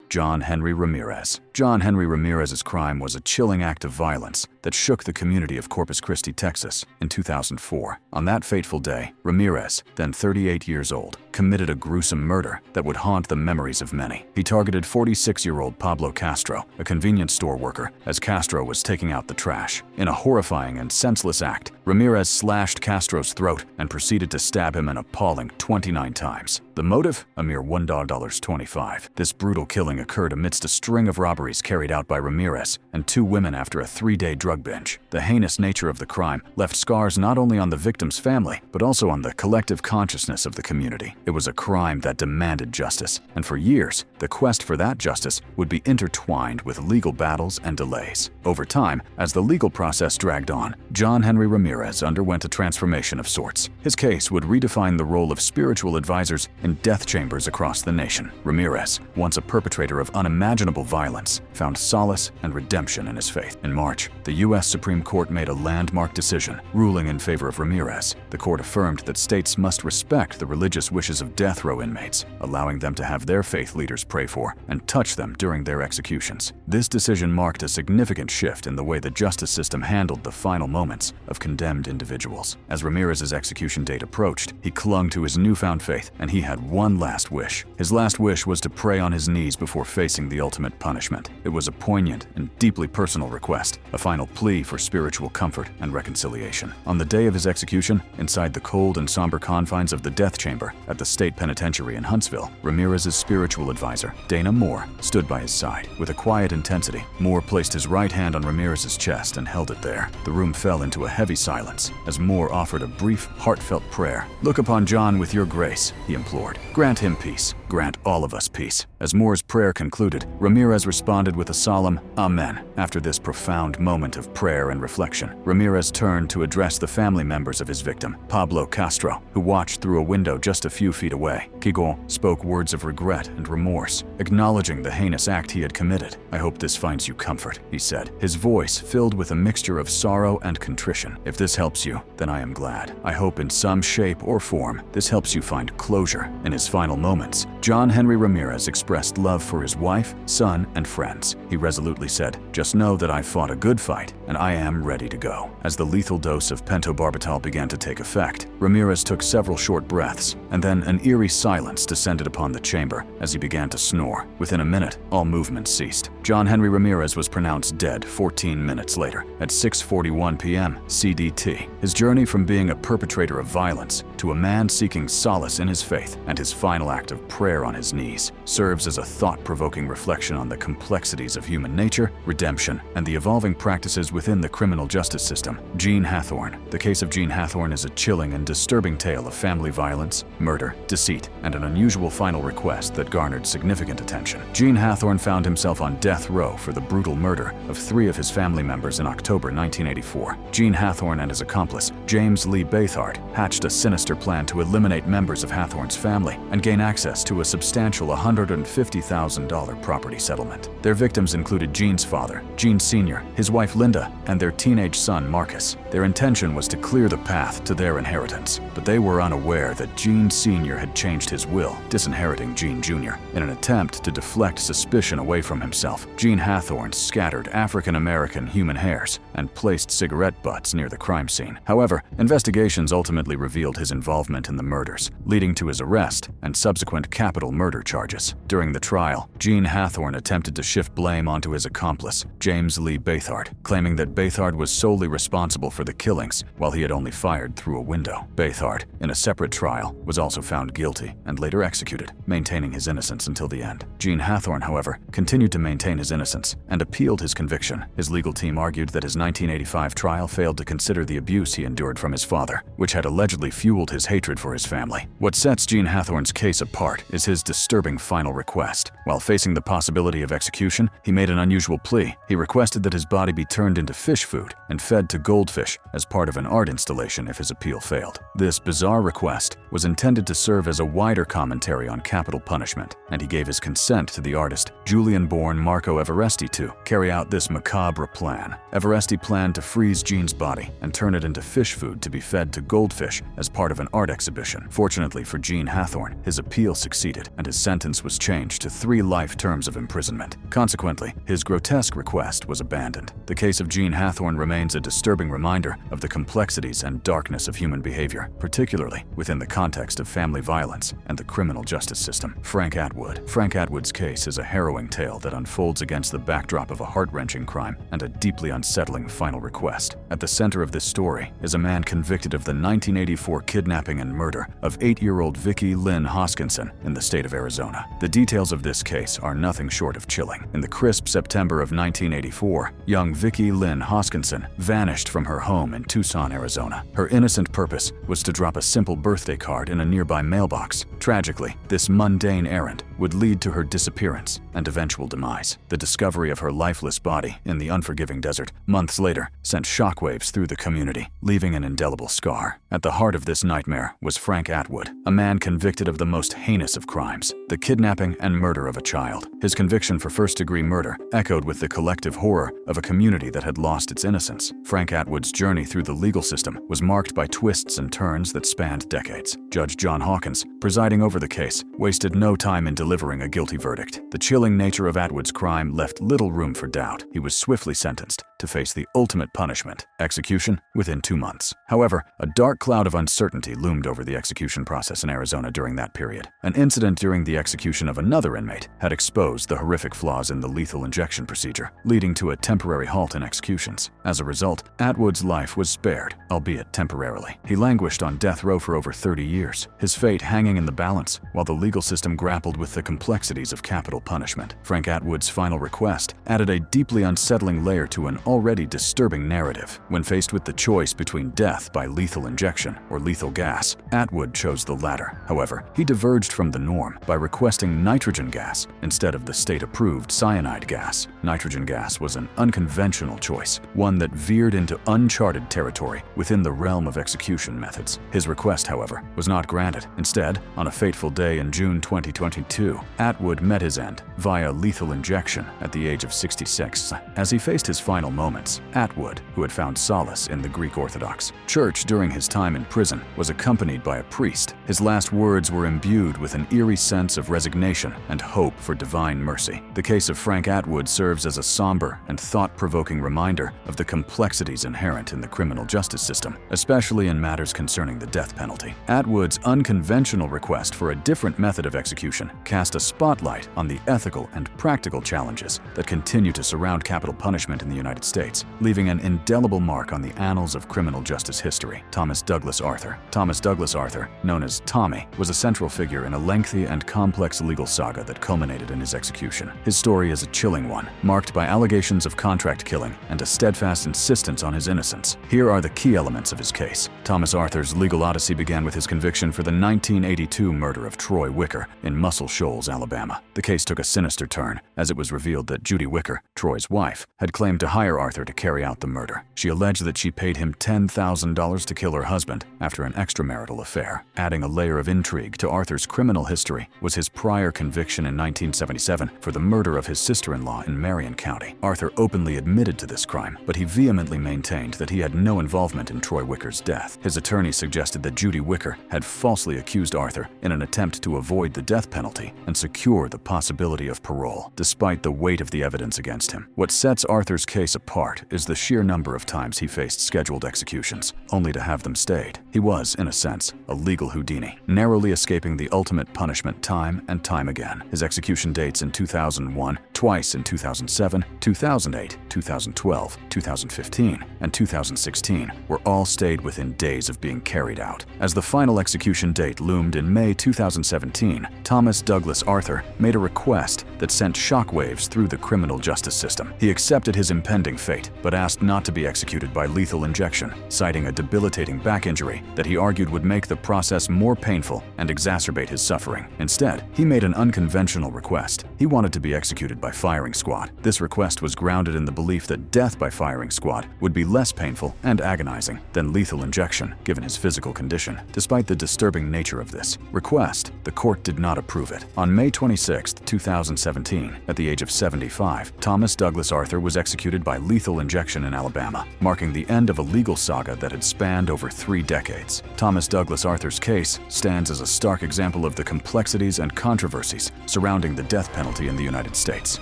John Henry Ramirez. John Henry Ramirez's crime was a chilling act of violence that shook the community of Corpus Christi, Texas, in 2004. On that fateful day, Ramirez, then 38 years old, committed a gruesome murder that would haunt the memories of many. He targeted 46-year-old Pablo Castro, a convenience store worker, as Castro was taking out the trash. In a horrifying and senseless act, Ramirez slashed Castro's throat and proceeded to stab him an appalling 29 times. The motive? A mere $1.25. This brutal killing occurred amidst a string of robberies carried out by Ramirez and two women after a 3-day drug binge. The heinous nature of the crime left scars not only on the victim's family, but also on the collective consciousness of the community. It was a crime that demanded justice, and for years, the quest for that justice would be intertwined with legal battles and delays. Over time, as the legal process dragged on, John Henry Ramirez underwent a transformation of sorts. His case would redefine the role of spiritual advisors in death chambers across the nation. Ramirez, once a perpetrator of unimaginable violence, found solace and redemption in his faith. In March, the U.S. Supreme Court made a landmark decision, ruling in favor of Ramirez. The court affirmed that states must respect the religious wishes of death row inmates, allowing them to have their faith leaders pray for and touch them during their executions. This decision marked a significant shift in the way the justice system handled the final moments of condemned individuals. As Ramirez's execution date approached, he clung to his newfound faith, and he had one last wish. His last wish was to pray on his knees before facing the ultimate punishment. It was a poignant and deeply personal request, a final plea for spiritual comfort and reconciliation. On the day of his execution, inside the cold and somber confines of the death chamber at the state penitentiary in Huntsville, Ramirez's spiritual advisor, Dana Moore, stood by his side. With a quiet intensity, Moore placed his right hand on Ramirez's chest and held it there. The room fell into a heavy silence as Moore offered a brief, heartfelt prayer. "Look upon John with your grace," he implored. "Grant him peace. Grant all of us peace." As Moore's prayer concluded, Ramirez responded with a solemn "Amen." After this profound moment of prayer and reflection, Ramirez turned to address the family members of his victim, Pablo Castro, who watched through a window just a few feet away. Quigon spoke words of regret and remorse, acknowledging the heinous act he had committed. "I hope this finds you comfort," he said, his voice filled with a mixture of sorrow and contrition. "If this helps you, then I am glad. I hope in some shape or form this helps you find closure." In his final moments, John Henry Ramirez expressed love for his wife, son, and friends. He resolutely said, "Just know that I fought a good fight, and I am ready to go." As the lethal dose of pentobarbital began to take effect, Ramirez took several short breaths, and then an eerie silence descended upon the chamber as he began to snore. Within a minute, all movement ceased. John Henry Ramirez was pronounced dead 14 minutes later, at 6:41 p.m. CDT. His journey from being a perpetrator of violence to a man seeking solace in his faith and his final act of prayer on his knees serves as a thought-provoking reflection on the complexities of human nature, redemption, and the evolving practices within the criminal justice system. Jean Hathorn. The case of Jean Hathorn is a chilling and disturbing tale of family violence, murder, deceit, and an unusual final request that garnered significant attention. Jean Hathorn found himself on death row for the brutal murder of 3 of his family members in October 1984. Jean Hathorn and his accomplice, James Lee Baythard, hatched a sinister plan to eliminate members of Hathorn's family and gain access to a substantial $150,000 property settlement. Their victims included Jean's father, Jean Sr., his wife Linda, and their teenage son Marcus. Their intention was to clear the path to their inheritance, but they were unaware that Jean Sr. had changed his will, disinheriting Jean Jr. In an attempt to deflect suspicion away from himself, Jean Hathorn scattered African-American human hairs and placed cigarette butts near the crime scene. However, investigations ultimately revealed his involvement in the murders, leading to his arrest and subsequent capital murder charges. During the trial, Jean Hathorn attempted to shift blame onto his accomplice, James Lee Baythard, claiming that Baythard was solely responsible for the killings while he had only fired through a window. Baythard, in a separate trial, was also found guilty and later executed, maintaining his innocence until the end. Jean Hathorn, however, continued to maintain his innocence and appealed his conviction. His legal team argued that his 1985 trial failed to consider the abuse he endured from his father, which had allegedly fueled his hatred for his family. What sets Jean Hathorn's case apart is his disturbing final request. While facing the possibility of execution, he made an unusual plea. He requested that his body be turned into fish food and fed to goldfish as part of an art installation if his appeal failed. This bizarre request was intended to serve as a wider commentary on capital punishment, and he gave his consent to the artist Julian-born Marco Everesti to carry out this macabre plan. Everesti planned to freeze Jean's body and turn it into fish food to be fed to goldfish as part of an art exhibition. Fortunately for Jean Hathorn, his appeal succeeded. defeated, and his sentence was changed to 3 life terms of imprisonment. Consequently, his grotesque request was abandoned. The case of Jean Hathorne remains a disturbing reminder of the complexities and darkness of human behavior, particularly within the context of family violence and the criminal justice system. Frank Atwood. Frank Atwood's case is a harrowing tale that unfolds against the backdrop of a heart-wrenching crime and a deeply unsettling final request. At the center of this story is a man convicted of the 1984 kidnapping and murder of 8-year-old Vicki Lynn Hoskinson in the state of Arizona. The details of this case are nothing short of chilling. In the crisp September of 1984, young Vicki Lynn Hoskinson vanished from her home in Tucson, Arizona. Her innocent purpose was to drop a simple birthday card in a nearby mailbox. Tragically, this mundane errand would lead to her disappearance and eventual demise. The discovery of her lifeless body in the unforgiving desert months later sent shockwaves through the community, leaving an indelible scar. At the heart of this nightmare was Frank Atwood, a man convicted of the most heinous of crimes, the kidnapping and murder of a child. His conviction for first-degree murder echoed with the collective horror of a community that had lost its innocence. Frank Atwood's journey through the legal system was marked by twists and turns that spanned decades. Judge John Hawkins, presiding over the case, wasted no time in delivering a guilty verdict. The chilling nature of Atwood's crime left little room for doubt. He was swiftly sentenced to face the ultimate punishment, execution, within 2 months. However, a dark cloud of uncertainty loomed over the execution process in Arizona during that period. An incident during the execution of another inmate had exposed the horrific flaws in the lethal injection procedure, leading to a temporary halt in executions. As a result, Atwood's life was spared, albeit temporarily. He languished on death row for over 30 years, his fate hanging in the balance while the legal system grappled with the complexities of capital punishment. Frank Atwood's final request added a deeply unsettling layer to an already disturbing narrative. When faced with the choice between death by lethal injection or lethal gas, Atwood chose the latter. However, he diverged from the norm by requesting nitrogen gas instead of the state-approved cyanide gas. Nitrogen gas was an unconventional choice, one that veered into uncharted territory within the realm of execution methods. His request, however, was not granted. Instead, on a fateful day in June 2022, Atwood met his end via lethal injection at the age of 66. As he faced his final moments, Atwood, who had found solace in the Greek Orthodox Church during his time in prison, was accompanied by a priest. His last words were imbued with an eerie sense of resignation and hope for divine mercy. The case of Frank Atwood serves as a somber and thought-provoking reminder of the complexities inherent in the criminal justice system, especially in matters concerning the death penalty. Atwood's unconventional request for a different method of execution cast a spotlight on the ethical and practical challenges that continue to surround capital punishment in the United States, leaving an indelible mark on the annals of criminal justice history. Thomas Douglas Arthur. Thomas Douglas Arthur, known as Tommy, was a central figure in a lengthy and complex legal saga that culminated in his execution. His story is a chilling one, marked by allegations of contract killing and a steadfast insistence on his innocence. Here are the key elements of his case. Thomas Arthur's legal odyssey began with his conviction for the 1982 murder of Troy Wicker in Muscle Shoals, Alabama. The case took a sinister turn as it was revealed that Judy Wicker, Troy's wife, had claimed to hire Arthur to carry out the murder. She alleged that she paid him $10,000 to kill her husband after an extramarital affair. Adding a layer of intrigue to Arthur's criminal history was his prior conviction in 1977 for the murder of his sister-in-law in Marion County. Arthur openly admitted to this crime, but he vehemently maintained that he had no involvement in Troy Wicker's death. His attorney suggested that Judy Wicker had falsely accused Arthur in an attempt to avoid the death penalty and secure the possibility of parole, despite the weight of the evidence against him. What sets Arthur's case apart is the sheer number of times he faced scheduled executions, only to have them stayed. He was, in a sense, a legal Houdini, narrowly escaping the ultimate punishment time and time again. His execution dates in 2001, twice in 2007, 2008, 2012, 2015, and 2016 were all stayed within days of being carried out. As the final execution date loomed in May 2017, Thomas Douglas Arthur made a request that sent shockwaves through the criminal justice system. He accepted his impending fate, but asked not to be executed by lethal injection, citing a debilitating back injury that he argued would make the process more painful and exacerbate his suffering. Instead, he made an unconventional request. He wanted to be executed by firing squad. This request was grounded in the belief that death by firing squad would be less painful and agonizing than lethal injection, given his physical condition. Despite the disturbing nature of this request, the court did not approve it. On May 26, 2017, at the age of 75, Thomas Douglas Arthur was executed by lethal injection in Alabama, marking the end of a legal saga that had spanned over 3 decades. Thomas Douglas Arthur's case stands as a stark example of the complexities and controversies surrounding the death penalty in the United States,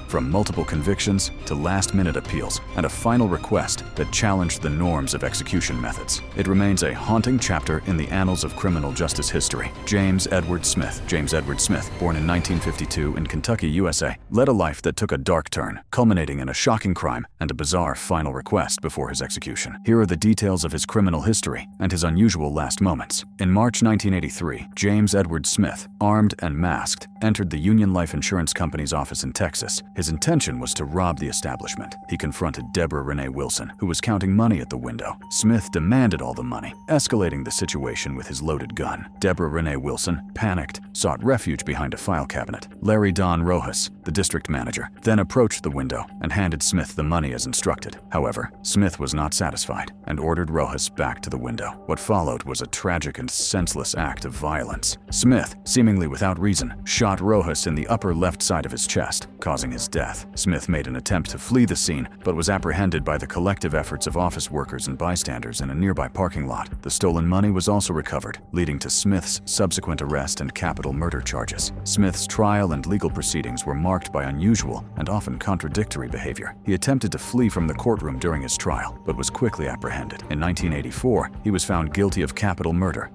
from multiple convictions to last-minute appeals and a final request that challenged the norms of execution methods. It remains a haunting chapter in the annals of criminal justice history. James Edward Smith, born in 1952 in Kentucky, USA, led a life that took a dark turn, culminating in a shocking crime and a bizarre final request before his execution. Here are the details of his criminal history and his unusual last moments. In March 1983, James Edward Smith, armed and masked, entered the Union Life Insurance Company's office in Texas. His intention was to rob the establishment. He confronted Deborah Renee Wilson, who was counting money at the window. Smith demanded all the money, escalating the situation with his loaded gun. Deborah Renee Wilson, panicked, sought refuge behind a file cabinet. Larry Don Rojas, the district manager, then approached the window and handed Smith the money as instructed. However, Smith was not satisfied and ordered Rojas back to the window. What followed was a tragic and senseless act of violence. Smith, seemingly without reason, shot Rojas in the upper left side of his chest, causing his death. Smith made an attempt to flee the scene, but was apprehended by the collective efforts of office workers and bystanders in a nearby parking lot. The stolen money was also recovered, leading to Smith's subsequent arrest and capital murder charges. Smith's trial and legal proceedings were marked by unusual and often contradictory behavior. He attempted to flee from the courtroom during his trial, but was quickly apprehended. In 1984, he was found guilty of capital murder.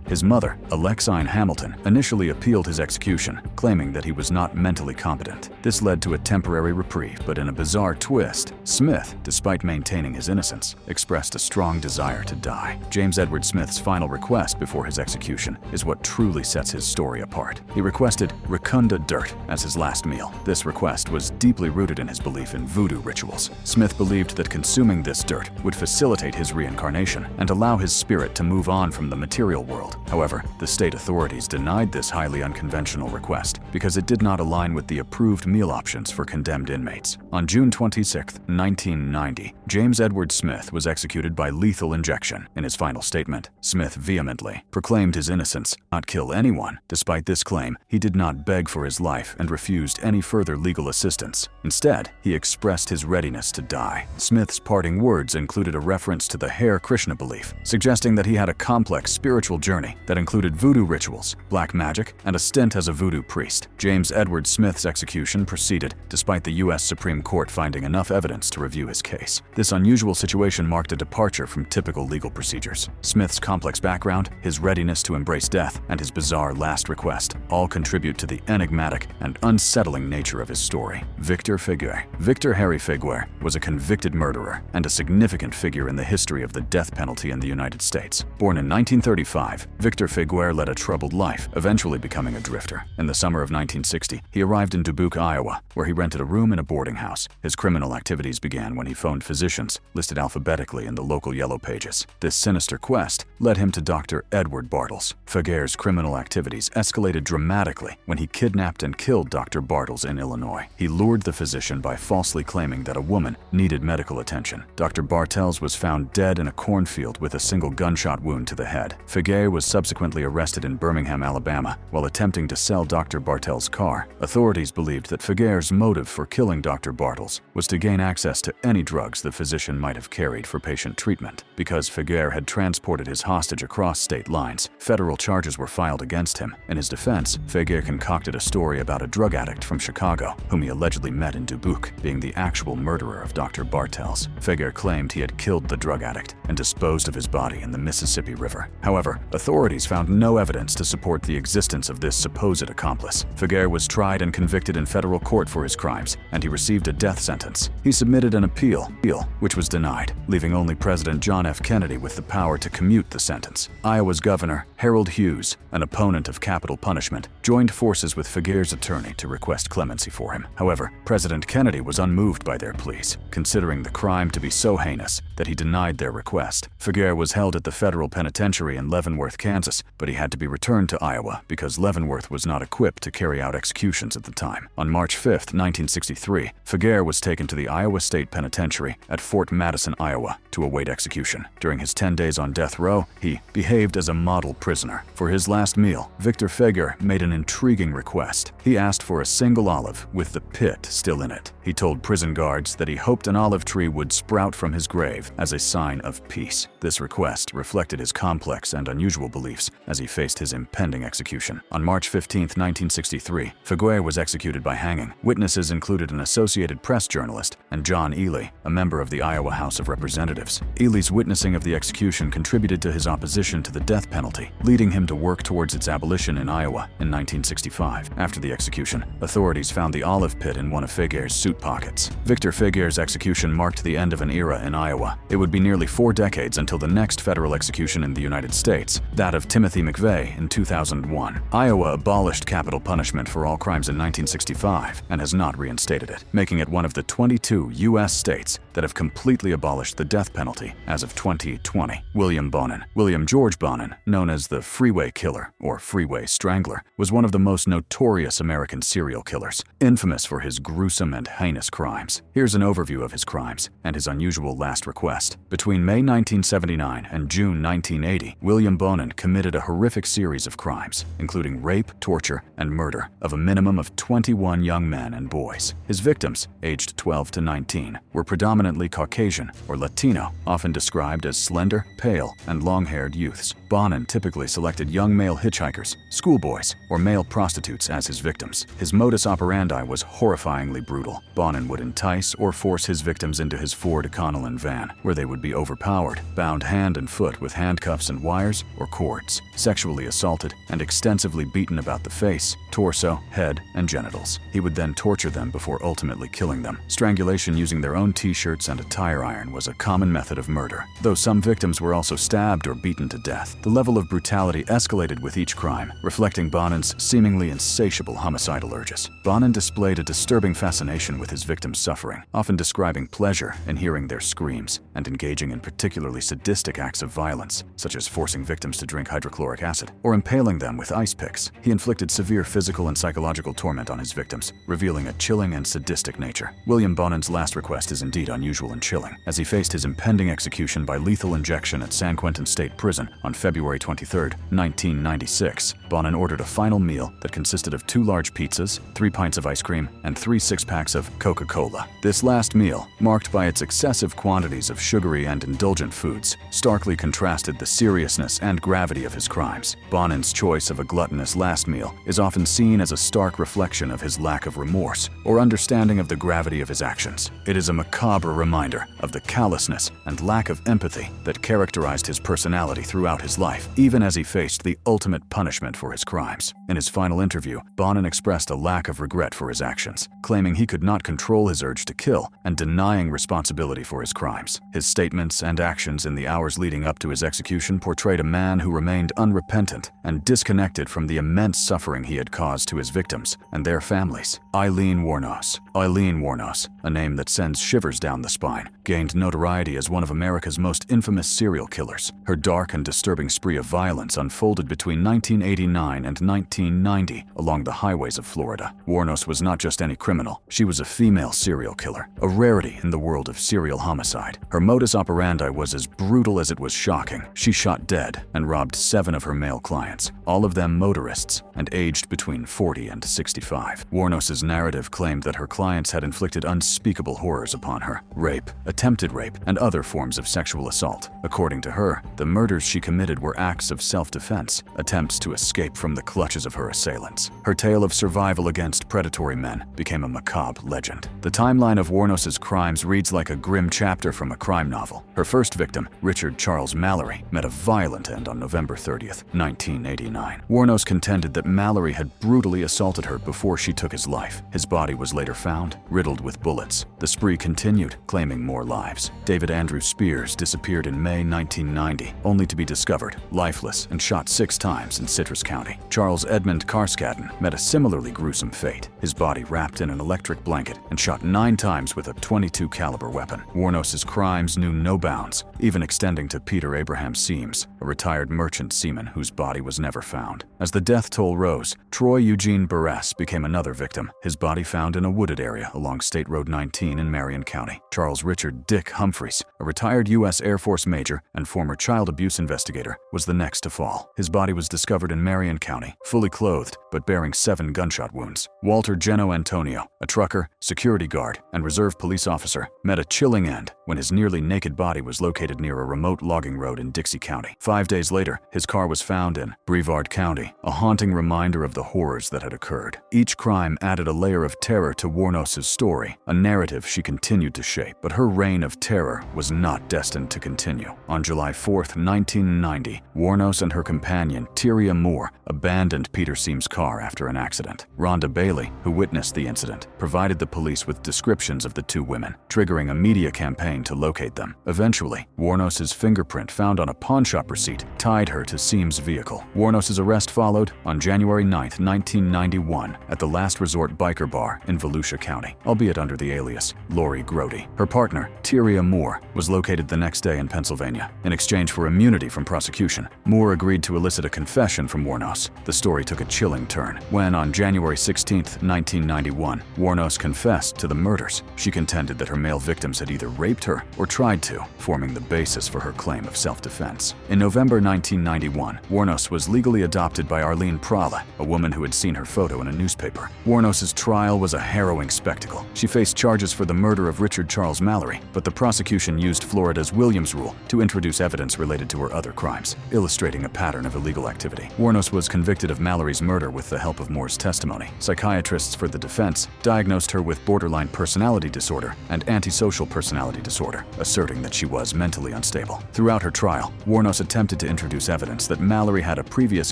His mother, Alexine Hamilton, initially appealed his execution, claiming that he was not mentally competent. This led to a temporary reprieve, but in a bizarre twist, Smith, despite maintaining his innocence, expressed a strong desire to die. James Edward Smith's final request before his execution is what truly sets his story apart. He requested Racunda dirt as his last meal. This request was deeply rooted in his belief in voodoo rituals. Smith believed that consuming this dirt would facilitate his reincarnation and allow his spirit to move on from the material world. However, the state authorities denied this highly unconventional request because it did not align with the approved meal options for condemned inmates. On June 26, 1990, James Edward Smith was executed by lethal injection. In his final statement, Smith vehemently proclaimed his innocence, not kill anyone. Despite this claim, he did not beg for his life and refused any further legal assistance. Instead, he expressed his readiness to die. Smith's parting words included a reference to the Hare Krishna belief, suggesting that he had a complex spiritual journey that included voodoo rituals, black magic, and a stint as a voodoo priest. James Edward Smith's execution proceeded despite the U.S. Supreme Court finding enough evidence to review his case. This unusual situation marked a departure from typical legal procedures. Smith's complex background, his readiness to embrace death, and his bizarre last request all contribute to the enigmatic and unsettling nature of his story. Victor Harry Figuer was a convicted murderer and a significant figure in the history of the death penalty in the United States. Born in 1935, Victor Figuer led a troubled life, eventually becoming a drifter. In the summer of 1960, he arrived in Dubuque, Iowa, where he rented a room in a boarding house. His criminal activities began when he phoned physicians, listed alphabetically in the local yellow pages. This sinister quest led him to Dr. Edward Bartles. Figuer's criminal activities escalated dramatically when he kidnapped and killed Dr. Bartles in Illinois. He lured the physician by falsely claiming that a woman needed medical attention. Dr. Bartels was found dead in a cornfield with a single gunshot wound to the head. Figuer was subsequently arrested in Birmingham, Alabama, while attempting to sell Dr. Bartels' car. Authorities believed that Figuer's motive for killing Dr. Bartles was to gain access to any drugs the physician might have carried for patient treatment. Because Figuer had transported his hostage across state lines, federal charges were filed against him. In his defense, Figuer concocted a story about a drug addict from Chicago, whom he allegedly met in Dubuque, being the actual murderer of Dr. Bartels. Figuer claimed he had killed the drug addict and disposed of his body in the Mississippi River. However, authorities found no evidence to support the existence of this supposed accomplice. Figuer was tried and convicted in federal court for his crimes, and he received a death sentence. He submitted an appeal, which was denied, leaving only President John F. Kennedy with the power to commute the sentence. Iowa's Governor Harold Hughes, an opponent of capital punishment, joined forces with Figuer's attorney to request clemency for him. However, President Kennedy was unmoved by their pleas, considering the crime to be so heinous that he denied their request. Figuer was held at the federal penitentiary in Leavenworth, Kansas, but he had to be returned to Iowa because Leavenworth was not equipped to carry out executions at the time. On March 5, 1963, Figuer was taken to the Iowa State Penitentiary at Fort Madison, Iowa, to await execution. During his 10 days on death row, he behaved as a model prisoner. For his last meal, Victor Figuer made an intriguing request. He asked for a single olive with the pit still in it. He told prison guards that he hoped hoped an olive tree would sprout from his grave as a sign of peace. This request reflected his complex and unusual beliefs as he faced his impending execution. On March 15, 1963, Figueroa was executed by hanging. Witnesses included an Associated Press journalist and John Ely, a member of the Iowa House of Representatives. Ely's witnessing of the execution contributed to his opposition to the death penalty, leading him to work towards its abolition in Iowa in 1965. After the execution, authorities found the olive pit in one of Figueroa's suit pockets. Victor Figueroa's execution marked the end of an era in Iowa. It would be nearly 4 decades until the next federal execution in the United States, that of Timothy McVeigh in 2001. Iowa abolished capital punishment for all crimes in 1965 and has not reinstated it, making it one of the 22 U.S. states that have completely abolished the death penalty as of 2020. William George Bonin, known as the Freeway Killer or Freeway Strangler, was one of the most notorious American serial killers, infamous for his gruesome and heinous crimes. Here's an overview of his crimes and his unusual last request. Between May 1979 and June 1980, William Bonin committed a horrific series of crimes, including rape, torture, and murder of a minimum of 21 young men and boys. His victims, aged 12 to 19, were predominantly Caucasian or Latino, often described as slender, pale, and long-haired youths. Bonin typically selected young male hitchhikers, schoolboys, or male prostitutes as his victims. His modus operandi was horrifyingly brutal. Bonin would entice or force his victims into his Ford Econoline van, where they would be overpowered, bound hand and foot with handcuffs and wires or cords, sexually assaulted, and extensively beaten about the face, torso, head, and genitals. He would then torture them before ultimately killing them. Strangulation using their own t-shirts and a tire iron was a common method of murder, though some victims were also stabbed or beaten to death. The level of brutality escalated with each crime, reflecting Bonin's seemingly insatiable homicidal urges. Bonin displayed a disturbing fascination with his victims' suffering, often describing pleasure in hearing their screams and engaging in particularly sadistic acts of violence, such as forcing victims to drink hydrochloric acid or impaling them with ice picks. He inflicted severe physical and psychological torment on his victims, revealing a chilling and sadistic nature. William Bonin's last request is indeed unusual and chilling, as he faced his impending execution by lethal injection at San Quentin State Prison on February 23, 1996. Bonin ordered a final meal that consisted of 2 large pizzas, 3 pints of ice cream, and 3 six-packs of Coca-Cola. This last meal, marked by its excessive quantities of sugary and indulgent foods, starkly contrasted the seriousness and gravity of his crimes. Bonin's choice of a gluttonous last meal is often seen as a stark reflection of his lack of remorse or understanding of the gravity of his actions. It is a macabre reminder of the callousness and lack of empathy that characterized his personality throughout his life, even as he faced the ultimate punishment for his crimes. In his final interview, Bonin expressed a lack of regret for his actions, claiming he could not control his urge to kill and denying responsibility for his crimes. His statements and actions in the hours leading up to his execution portrayed a man who remained unrepentant and disconnected from the immense suffering he had caused to his victims and their families. Eileen Wuornos, a name that sends shivers down the spine, gained notoriety as one of America's most infamous serial killers. Her dark and disturbing spree of violence unfolded between 1989 and 1990 along the highways of Florida. Wuornos was not just any criminal, she was a female serial killer, a rarity in the world of serial homicide. Her modus operandi was as brutal as it was shocking. She shot dead and robbed 7 of her male clients, all of them motorists and aged between 40 and 65. Wuornos's narrative claimed that her clients had inflicted unspeakable horrors upon her: rape, attempted rape, and other forms of sexual assault. According to her, the murders she committed were acts of self-defense, attempts to escape from the clutches of her assailants. Her tale of survival against predatory men became a macabre legend. The timeline of Wuornos's crimes reads like a grim chapter from a crime novel. Her first victim, Richard Charles Mallory, met a violent end on November 30, 1989. Wuornos contended that Mallory had brutally assaulted her before she took his life. His body was later found, riddled with bullets. The spree continued, claiming more lives. David Andrew Spears disappeared in May 1990, only to be discovered, lifeless and shot 6 times in Citrus County. Charles Edmund Carskaddon met a similarly gruesome fate, his body wrapped in an electric blanket and shot 9 times with a .22 caliber weapon. Wuornos's crimes knew no bounds, even extending to Peter Abraham Seams, a retired merchant seaman whose body was never found. As the death toll rose, Troy Eugene Barres became another victim, his body found in a wooded area along State Road 19 in Marion County. Charles Richard Dick Humphreys, a retired U.S. Air Force major and former child abuse investigator, was the next to fall. His body was discovered in Marion County, fully clothed but bearing 7 gunshot wounds. Walter Geno Antonio, a trucker, security guard, and reserve police officer, met a chilling end when his nearly naked body was located near a remote logging road in Dixie County. 5 days later, his car was found in Brevard County, a haunting reminder of the horrors that had occurred. Each crime added a layer of terror to Wuornos's story, a narrative she continued to shape. But her reign of terror was not destined to continue. On July 4, 1990, Wuornos and her companion, Tyria Moore, abandoned Peter Seam's car after an accident. Rhonda Bailey, who witnessed the incident, provided the police with descriptions of the two women, triggering a media campaign to locate them. Eventually, Wuornos's fingerprint found on a pawnshop receipt tied her to Seam's vehicle. Wuornos's arrest followed on January 9, 1991, at the Last Resort Biker Bar in Volusia County, albeit under the alias Lori Grody. Her partner, Tyria Moore, was located the next day in Pennsylvania. In exchange for immunity from prosecution, Moore agreed to elicit a confession from Wuornos. The story took a chilling turn when, on January 16, 1991, Wuornos confessed to the murders. She contended that her male victims had either raped her or tried to, forming the basis for her claim of self-defense. In November 1991, Wuornos was legally adopted by Arlene Prala, a woman who had seen her photo in a newspaper. Wuornos's trial was a harrowing spectacle. She faced charges for the murder of Richard Charles Mallory, but the prosecution used Florida's Williams Rule to introduce evidence related to her other crimes, illustrating a pattern of illegal activity. Wuornos was convicted of Mallory's murder with the help of Moore's testimony. Psychiatrists for the defense diagnosed her with borderline personality disorder and antisocial personality disorder, asserting that she was mentally unstable. Throughout her trial, Wuornos attempted to introduce evidence that Mallory had a previous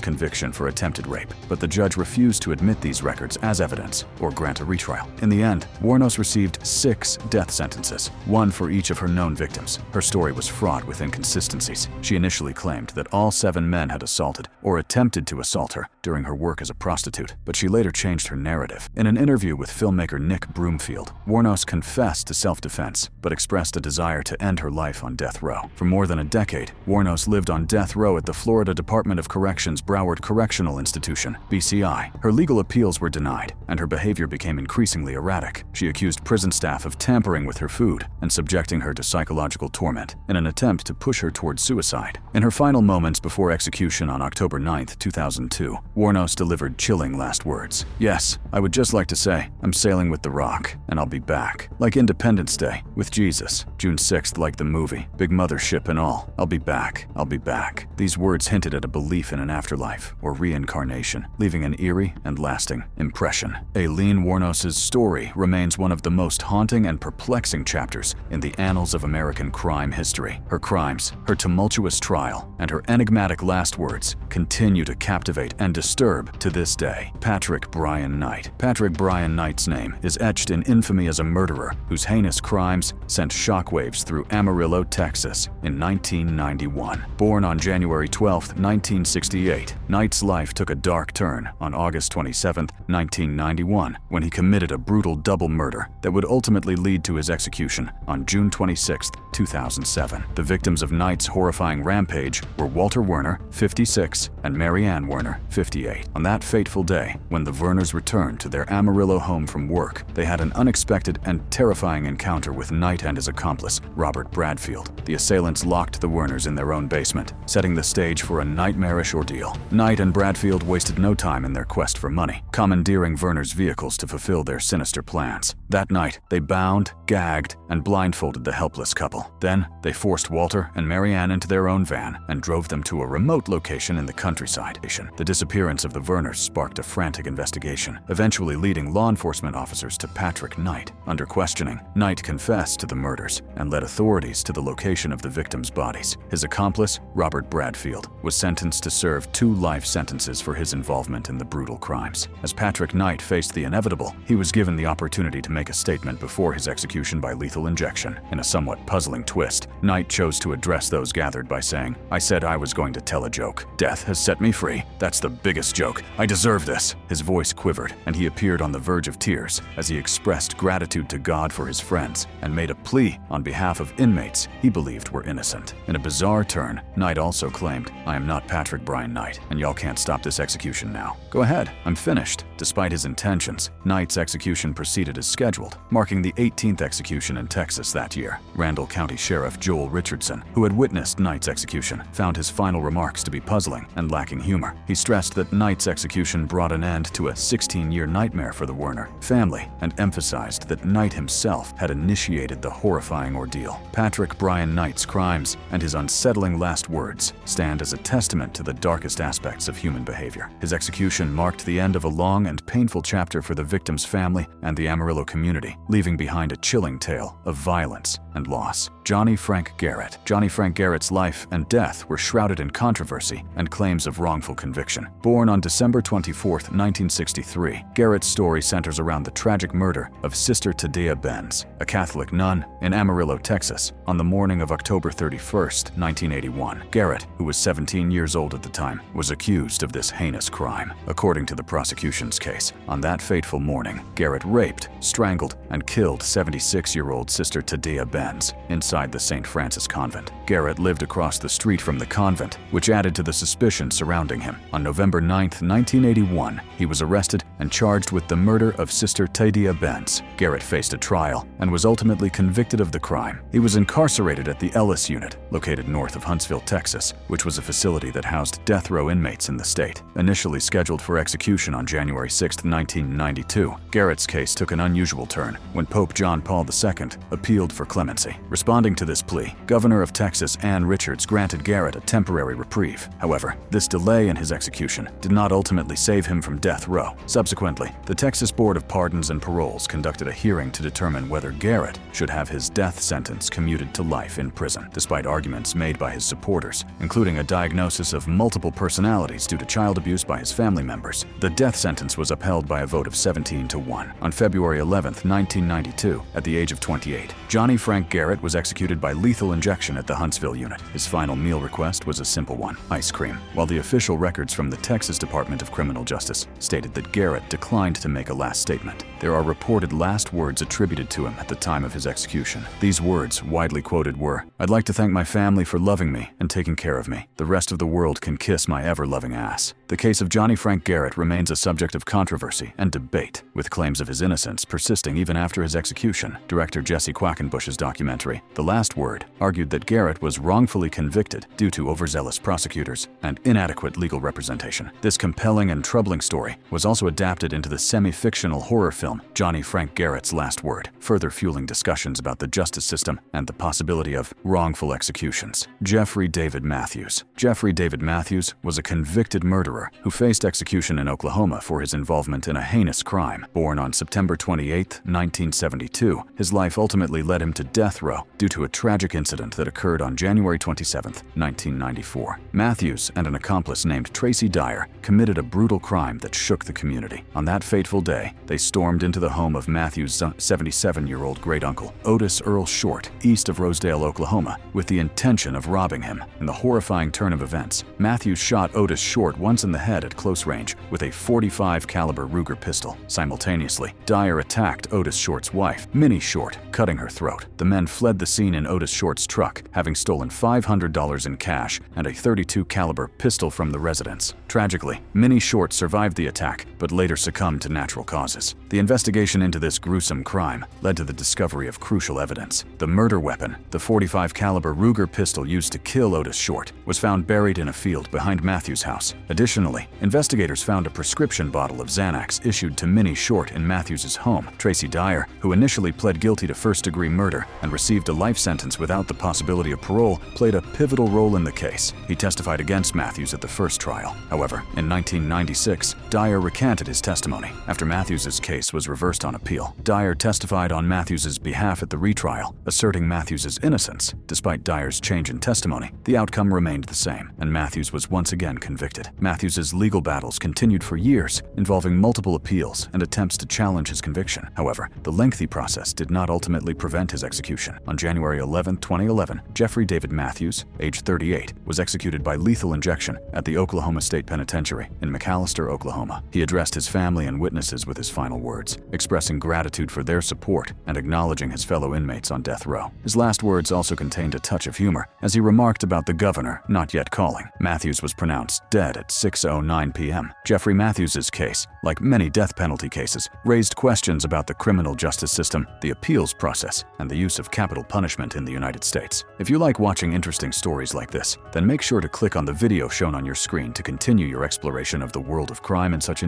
conviction for attempted rape, but the judge refused to admit these records as evidence or grant a retrial. In the end, Wuornos received 6 death sentences, one for each of her known victims. Her story was fraught with inconsistencies. She initially claimed that all 7 men had assaulted or attempted to assault her during her work as a prostitute, but she later changed her narrative. In an interview with filmmaker Nick Broomfield, Wuornos confessed to self-defense, but expressed a desire to end her life on death row. For more than a decade, Wuornos lived on death row at the Florida Department of Corrections Broward Correctional Institution, BCI. Her legal appeals were denied, and her behavior became increasingly erratic. She accused prison staff of tampering with her food and subjecting her to psychological torment in an attempt to push her towards suicide. In her final moments before execution on October 9, 2002, Wuornos delivered chilling last words. "Yes, I would just like to say, I'm sailing with the Rock, and I'll be back. Like Independence Day, with Jesus. June 6th, like the movie, big mothership and all. I'll be back. I'll be back." These words hinted at a belief in an afterlife or reincarnation, leaving an eerie and lasting impression. Aileen Wuornos's story remains one of the most haunting and perplexing chapters in the annals of American crime history. Her crimes, her tumultuous trial, and her enigmatic last words continue to captivate and disturb to this day. Patrick Bryan Knight. Patrick Bryan Knight's name is etched in infamy as a murderer whose heinous crimes sent shockwaves through Amarillo, Texas in 1991. Born on January 12, 1968, Knight's life took a dark turn on August 27, 1991, when he committed a brutal double murder that would ultimately lead to his execution on June 26, 2007. The victims of Knight's horrifying rampage were Walter Werner, 56, and Mary Ann Werner, 58. On that fateful day, when the Werners returned to their Amarillo home from work, they had an unexpected and terrifying encounter with Knight and his accomplice, Robert Bradfield. The assailants locked the Werners in their own basement, setting the stage for a nightmarish ordeal. Knight and Bradfield wasted no time in their quest for money, commandeering Werner's vehicles to fulfill their sinister plans. That night, they bound, gagged, and blindfolded the helpless couple. Then, they forced Walter and Mary Ann into their own van and drove them to a remote location in the countryside. The disappearance of the Werners sparked a frantic investigation, eventually leading law enforcement officers to Patrick Knight. Under questioning, Knight confessed to the murders and led authorities to the location of the victims' bodies. His accomplice, Robert Bradfield, was sentenced to serve 2 life sentences for his involvement in the brutal crimes. As Patrick Knight faced the inevitable, he was given the opportunity to make a statement before his execution by lethal injection. In a somewhat puzzling twist, Knight chose to address those gathered by saying, "I said I was going to tell a joke. Death has set me free. That's the biggest joke. I deserve this." His voice quivered, and he appeared on the verge of tears as he expressed gratitude to God for his friends and made a plea on behalf of inmates he believed were innocent. In a bizarre turn, Knight also claimed, "I am not Patrick Bryan Knight, and y'all can't stop this execution now. Go ahead, I'm finished." Despite his intentions, Knight's execution proceeded as scheduled, marking the 18th execution in Texas that year. Randall County Sheriff Joel Richardson, who had witnessed Knight's execution, found his final remarks to be puzzling and lacking humor. He stressed that Knight's execution brought an end to a 16-year nightmare for the Werner family and emphasized that Knight himself himself had initiated the horrifying ordeal. Patrick Brian Knight's crimes and his unsettling last words stand as a testament to the darkest aspects of human behavior. His execution marked the end of a long and painful chapter for the victim's family and the Amarillo community, leaving behind a chilling tale of violence and loss. Johnny Frank Garrett. Johnny Frank Garrett's life and death were shrouded in controversy and claims of wrongful conviction. Born on December 24, 1963, Garrett's story centers around the tragic murder of Sister Tadia Benz, a Catholic nun, in Amarillo, Texas, on the morning of October 31, 1981. Garrett, who was 17 years old at the time, was accused of this heinous crime. According to the prosecution's case, on that fateful morning, Garrett raped, strangled, and killed 76-year-old Sister Tadia Benz inside the St. Francis Convent. Garrett lived across the street from the convent, which added to the suspicion surrounding him. On November 9, 1981, he was arrested and charged with the murder of Sister Tadia Benz. Garrett faced a trial and was ultimately convicted of the crime. He was incarcerated at the Ellis Unit, located north of Huntsville, Texas, which was a facility that housed death row inmates in the state. Initially scheduled for execution on January 6, 1992, Garrett's case took an unusual turn when Pope John Paul II appealed for clemency. Responding to this plea, Governor of Texas Ann Richards granted Garrett a temporary reprieve. However, this delay in his execution did not ultimately save him from death row. Subsequently, the Texas Board of Pardons and Paroles conducted a hearing to determine whether Garrett should have his death sentence commuted to life in prison. Despite arguments made by his supporters, including a diagnosis of multiple personalities due to child abuse by his family members, the death sentence was upheld by a vote of 17-1. On February 11, 1992, at the age of 28, Johnny Frank Garrett was executed by lethal injection at the Huntsville unit. His final meal request was a simple one: ice cream. While the official records from the Texas Department of Criminal Justice stated that Garrett declined to make a last statement, there are reported last words attributed to him at the time of his execution. These words, widely quoted, were, "I'd like to thank my family for loving me and taking care of me. The rest of the world can kiss my ever-loving ass." The case of Johnny Frank Garrett remains a subject of controversy and debate, with claims of his innocence persisting even after his execution. Director Jesse Quackenbush's documentary, The Last Word, argued that Garrett was wrongfully convicted due to overzealous prosecutors and inadequate legal representation. This compelling and troubling story was also adapted into the semi-fictional horror film Johnny Frank Garrett's Last Word, further fueling discussions about the justice system and the possibility of wrongful executions. Jeffrey David Matthews. Jeffrey David Matthews was a convicted murderer who faced execution in Oklahoma for his involvement in a heinous crime. Born on September 28, 1972, his life ultimately led him to death row due to a tragic incident that occurred on January 27, 1994. Matthews and an accomplice named Tracy Dyer committed a brutal crime that shook the community. On that fateful day, they stormed into the home of Matthews' 77-year-old great-uncle, Otis Earl Short, east of Rosedale, Oklahoma, with the intention of robbing him. In the horrifying turn of events, Matthews shot Otis Short once in the head at close range with a .45 caliber Ruger pistol. Simultaneously, Dyer attacked Otis Short's wife, Minnie Short, cutting her throat. The men fled the scene in Otis Short's truck, having stolen $500 in cash and a .32 caliber pistol from the residence. Tragically, Minnie Short survived the attack, but later succumbed to natural causes. The investigation into this gruesome crime led to the discovery of crucial evidence. The murder weapon, the .45 caliber Ruger pistol used to kill Otis Short, was found buried in a field behind Matthews' house. Additionally, investigators found a prescription bottle of Xanax issued to Minnie Short in Matthews' home. Tracy Dyer, who initially pled guilty to first-degree murder and received a life sentence without the possibility of parole, played a pivotal role in the case. He testified against Matthews at the first trial. However, in 1996, Dyer recanted his testimony. After Matthews' case was reversed on appeal, Dyer testified on Matthews' behalf at the retrial, asserting Matthews' innocence. Despite Dyer's change in testimony, the outcome remained the same, and Matthews was once again convicted. Matthews' legal battles continued for years, involving multiple appeals and attempts to challenge his conviction. However, the lengthy process did not ultimately prevent his execution. On January 11, 2011, Jeffrey David Matthews, age 38, was executed by lethal injection at the Oklahoma State Penitentiary in McAlester, Oklahoma. He addressed his family and witnesses with his final words, expressing gratitude for their support and acknowledging his fellow inmates on death row. His last words also contained a touch of humor, as he remarked about the governor not yet calling. Matthews was pronounced dead at 6:09 p.m. Jeffrey Matthews' case, like many death penalty cases, raised questions about the criminal justice system, the appeals process, and the use of capital punishment in the United States. If you like watching interesting stories like this, then make sure to click on the video shown on your screen to continue your exploration of the world of crime and such